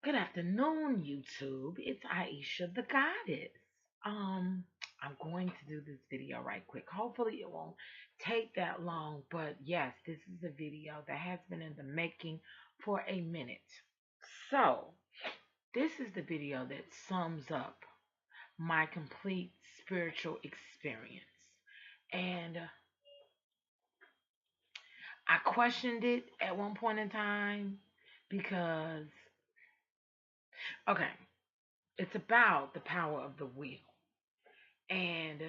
Good afternoon, YouTube. It's Aisha the Goddess. Um, I'm going to do this video right quick. Hopefully it won't take that long, but yes, this is a video that has been in the making for a minute. So, this is the video that sums up my complete spiritual experience. And I questioned it at one point in time because, okay, it's about the power of the will. And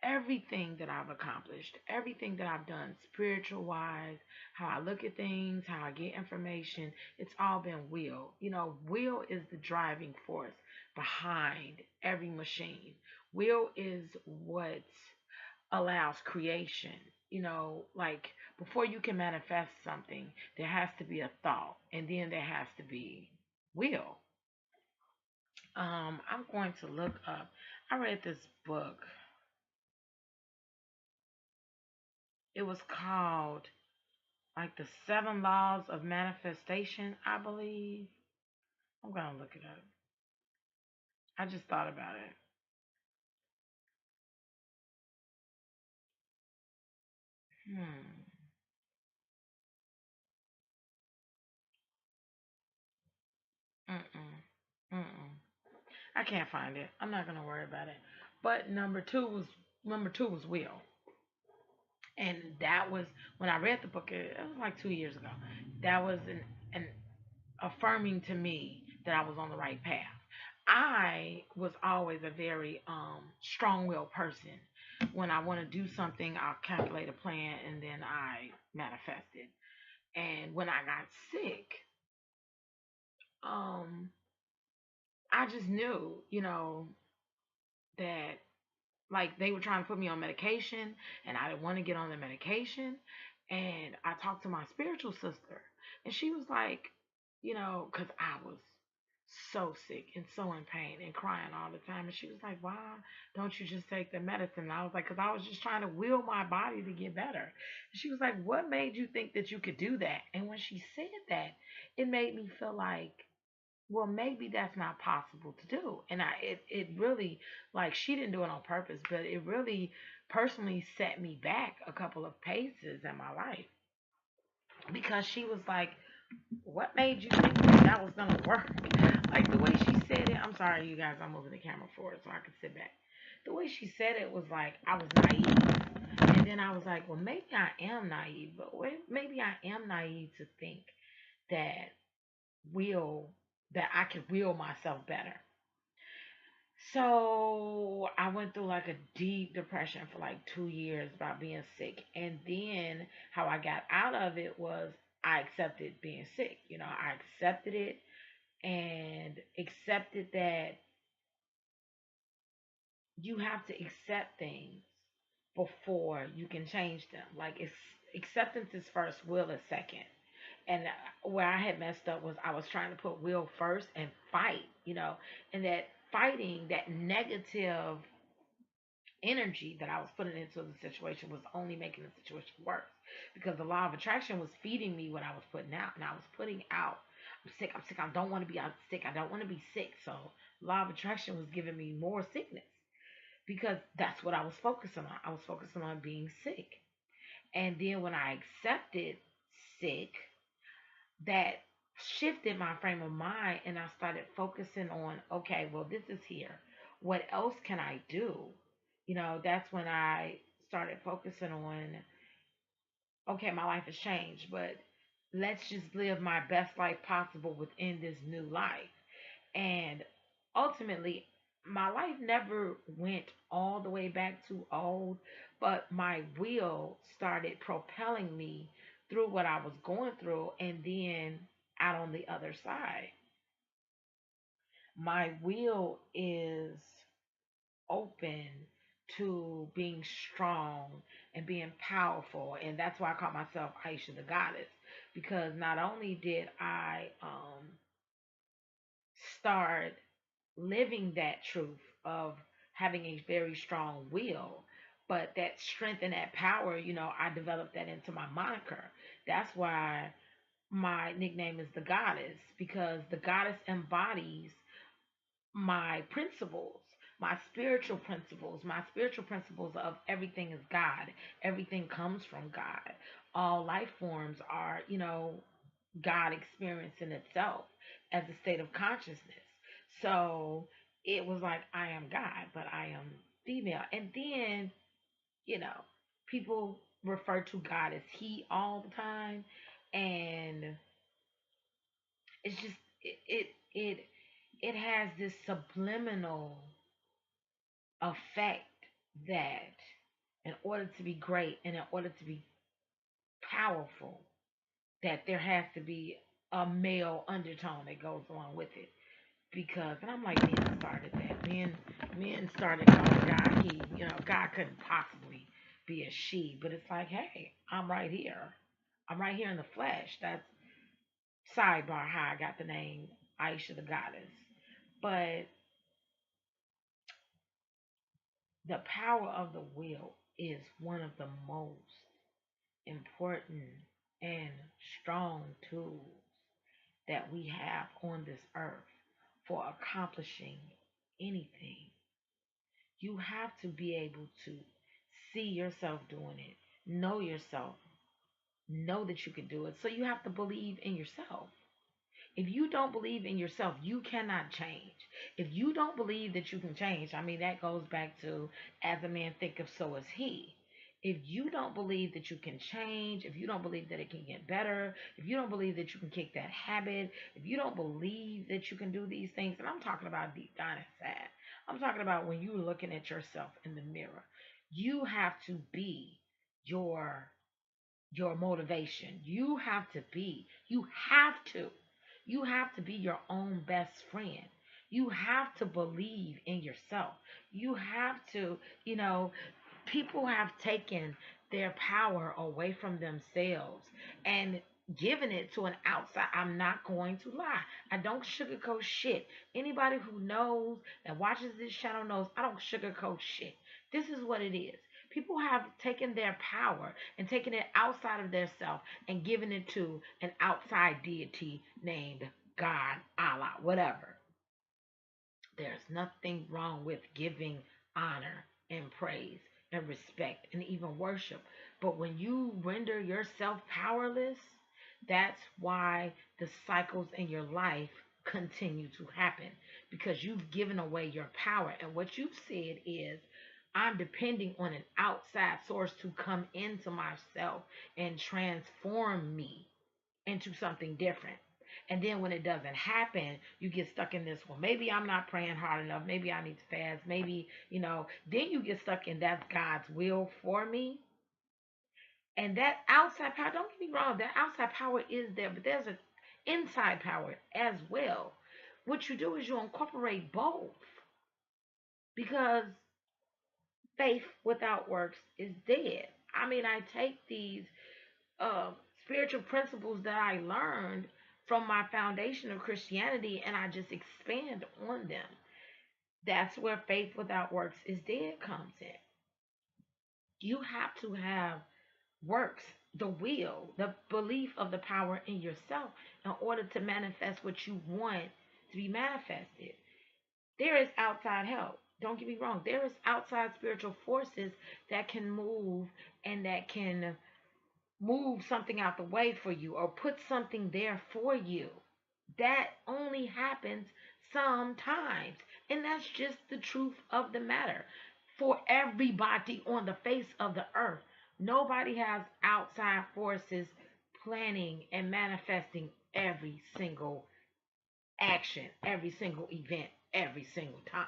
everything that I've accomplished, everything that I've done spiritual wise, how I look at things, how I get information, it's all been will. Will is the driving force behind every machine. Will is what allows creation. Like before you can manifest something, there has to be a thought, and then there has to be will. I'm going to look up. I read this book. It was called like the Seven Laws of Manifestation, I believe. I'm gonna look it up. I just thought about it. Hmm. Mm-mm. Mm-mm. I can't find it. I'm not gonna worry about it. But number two was Will, and that was when I read the book. It was like 2 years ago. That was an affirming to me that I was on the right path. I was always a very strong-willed person. When I want to do something, I'll calculate a plan and then I manifest it. And when I got sick, um, I just knew, that like they were trying to put me on medication and I didn't want to get on the medication. And I talked to my spiritual sister and she was like, because I was so sick and so in pain and crying all the time. And she was like, why don't you just take the medicine? And I was like, because I was just trying to will my body to get better. And she was like, what made you think that you could do that? And when she said that, it made me feel like, well, maybe that's not possible to do. And it really, like, she didn't do it on purpose, but it really personally set me back a couple of paces in my life because she was like, what made you think that was gonna work? Like the way she said it, I'm sorry, you guys, I'm moving the camera forward so I can sit back. The way she said it was like I was naive. And then I was like, well, maybe I am naive, but maybe I am naive to think that will that I can will myself better. So I went through like a deep depression for like 2 years about being sick. And then how I got out of it was I accepted being sick. I accepted it and accepted that you have to accept things before you can change them. Like it's acceptance is first, will is second. And where I had messed up was I was trying to put will first and fight, and that fighting, that negative energy that I was putting into the situation was only making the situation worse because the law of attraction was feeding me what I was putting out, and I was putting out, I'm sick, I'm sick, I don't want to be out sick, I don't want to be sick. So law of attraction was giving me more sickness because that's what I was focusing on. I was focusing on being sick. And then when I accepted sick, that shifted my frame of mind and I started focusing on, okay, well, this is here. What else can I do? That's when I started focusing on, okay, my life has changed, but let's just live my best life possible within this new life. And ultimately, my life never went all the way back to old, but my will started propelling me through what I was going through and then out on the other side. My will is open to being strong and being powerful. And that's why I call myself Aisha the Goddess. Because not only did I start living that truth of having a very strong will, but that strength and that power, I developed that into my moniker. That's why my nickname is the goddess because the goddess embodies my principles, my spiritual principles of everything is God. Everything comes from God. All life forms are, God experience in itself as a state of consciousness. So it was like, I am God, but I am female. And then, you know, people refer to God as He all the time. And it's just, it, it has this subliminal effect that in order to be great and in order to be powerful, that there has to be a male undertone that goes along with it. Because, and I'm like, men started that. Men started calling God he. God couldn't possibly be a she. But it's like, hey, I'm right here. I'm right here in the flesh. That's sidebar how I got the name Aisha the Goddess. But the power of the will is one of the most important and strong tools that we have on this earth for accomplishing anything. You have to be able to see yourself doing it, know yourself, know that you can do it. So you have to believe in yourself. If you don't believe in yourself, you cannot change. If you don't believe that you can change, I mean, that goes back to as a man thinketh, so is he. If you don't believe that you can change, if you don't believe that it can get better, if you don't believe that you can kick that habit, if you don't believe that you can do these things, and I'm talking about deep down inside, I'm talking about when you're looking at yourself in the mirror, you have to be your your motivation. You have to be your own best friend. You have to believe in yourself. You have to, people have taken their power away from themselves and given it to an outside. I'm not going to lie. I don't sugarcoat shit. Anybody who knows and watches this channel knows I don't sugarcoat shit. This is what it is. People have taken their power and taken it outside of their self and given it to an outside deity named God, Allah, whatever. There's nothing wrong with giving honor and praise and respect and even worship. But when you render yourself powerless, that's why the cycles in your life continue to happen because you've given away your power. And what you've said is, I'm depending on an outside source to come into myself and transform me into something different. And then when it doesn't happen, you get stuck in this one. Maybe I'm not praying hard enough. Maybe I need to fast. Maybe, then you get stuck in that's God's will for me. And that outside power, don't get me wrong, that outside power is there, but there's an inside power as well. What you do is you incorporate both because faith without works is dead. I mean, I take these uh, spiritual principles that I learned from my foundation of Christianity and I just expand on them. That's where faith without works is dead comes in. You have to have works, the will, the belief of the power in yourself in order to manifest what you want to be manifested. There is outside help. Don't get me wrong. There is outside spiritual forces that can move and that can move something out the way for you or put something there for you. That only happens sometimes. And that's just the truth of the matter. For everybody on the face of the earth, nobody has outside forces planning and manifesting every single action, every single event, every single time.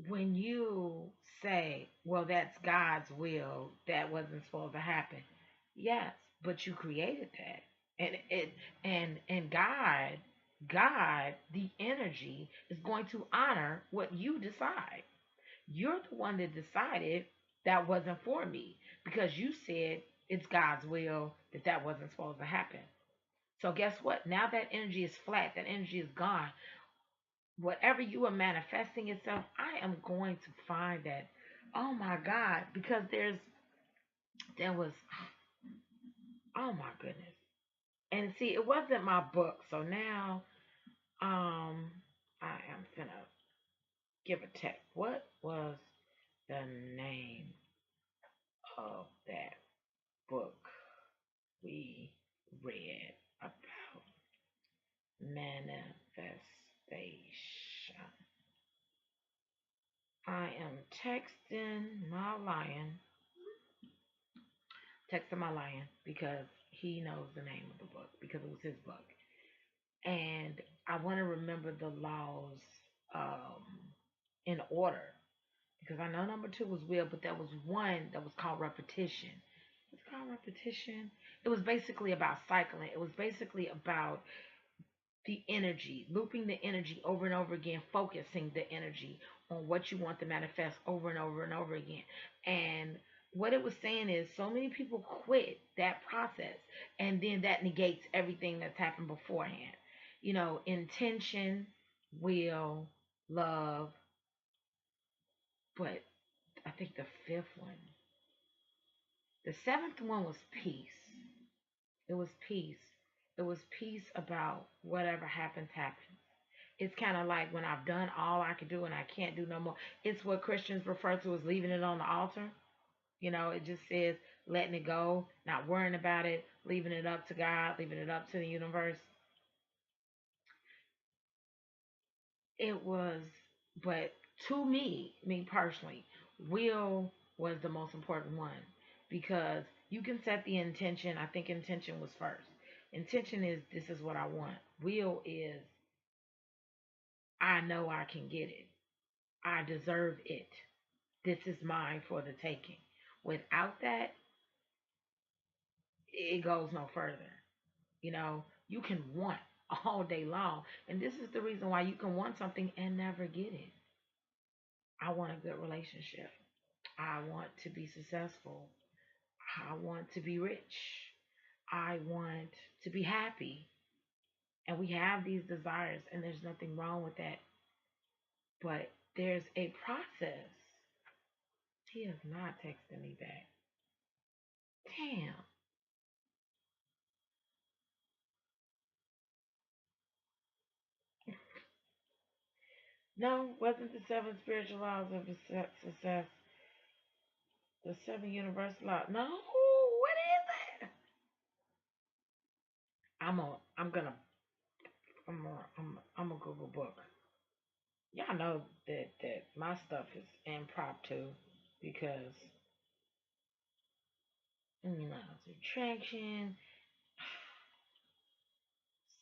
When you say, well, that's God's will, that wasn't supposed to happen. Yes, but you created that. And God, the energy is going to honor what you decide. You're the one that decided that wasn't for me because you said it's God's will that that wasn't supposed to happen. So guess what? Now that energy is flat, that energy is gone. Whatever you are manifesting itself, I am going to find that. Oh my God, because there was Oh my goodness. And see, it wasn't my book, so now I am finna give a text. What was the name of that book we read about manifestation? I am texting my lion because he knows the name of the book because it was his book. And I want to remember the laws um, in order because I know number two was will, but there was one that was called repetition. It's called repetition. It was basically about cycling. It was basically about the energy, looping the energy over and over again, focusing the energy on what you want to manifest over and over and over again. And what it was saying is so many people quit that process and then that negates everything that's happened beforehand. You know, intention, will, love, but I think the fifth one, the seventh one was peace. It was peace. It was peace about whatever happens, happens. It's kind of like when I've done all I can do and I can't do no more. It's what Christians refer to as leaving it on the altar. You know, it just says letting it go, not worrying about it, leaving it up to God, leaving it up to the universe. It was, but to me personally, will was the most important one because you can set the intention. I think intention was first. Intention is this is what I want. Will is I know I can get it. I deserve it. This is mine for the taking. Without that, it goes no further. You know, you can want all day long. And this is the reason why you can want something and never get it. I want a good relationship. I want to be successful. I want to be rich. I want to be happy. And we have these desires, and there's nothing wrong with that. But there's a process. He is not texting me back. Damn. No, wasn't the seven spiritual laws of success the seven universal laws? No, what is it? I'm a, I'm gonna, I'm a Google book. Y'all know that my stuff is impromptu because you know attraction.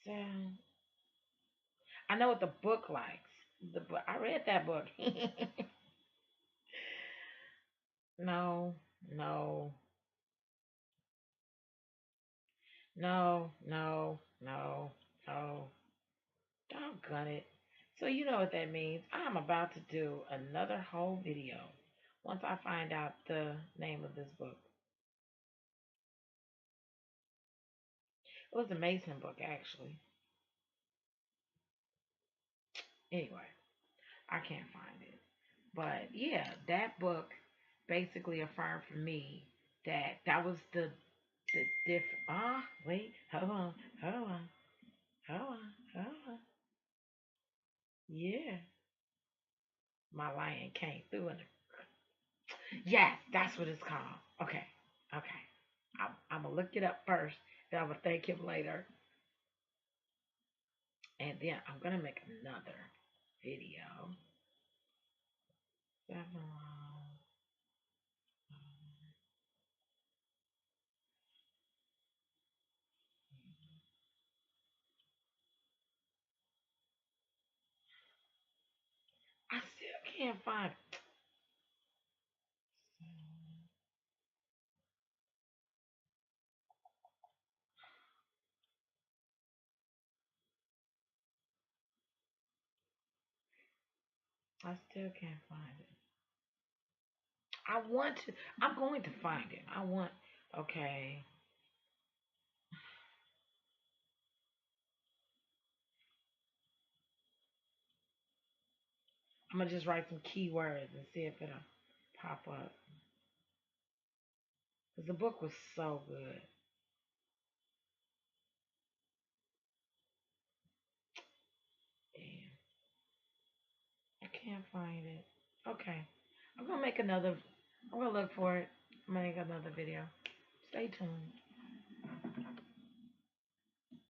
Sound. I know what the book likes. The book I read that book. No, no, no, no. Doggone it. So you know what that means. I'm about to do another whole video once I find out the name of this book. It was a Mason book actually. Anyway, I can't find it. But yeah, that book basically affirmed for me that that was the different. Wait, hold on, hold on, hold on. Yeah, my lion came through and yes, that's what it's called. Okay, okay. I'm gonna look it up first. Then I'm gonna thank him later, and then I'm gonna make another video. I still can't find. I still can't find it. I want to. I'm going to find it. I want. Okay. I'm gonna just write some keywords and see if it'll pop up. Cause the book was so good. Can't find it. Okay. I'm gonna make another. I'm gonna look for it. I'm gonna make another video. Stay tuned.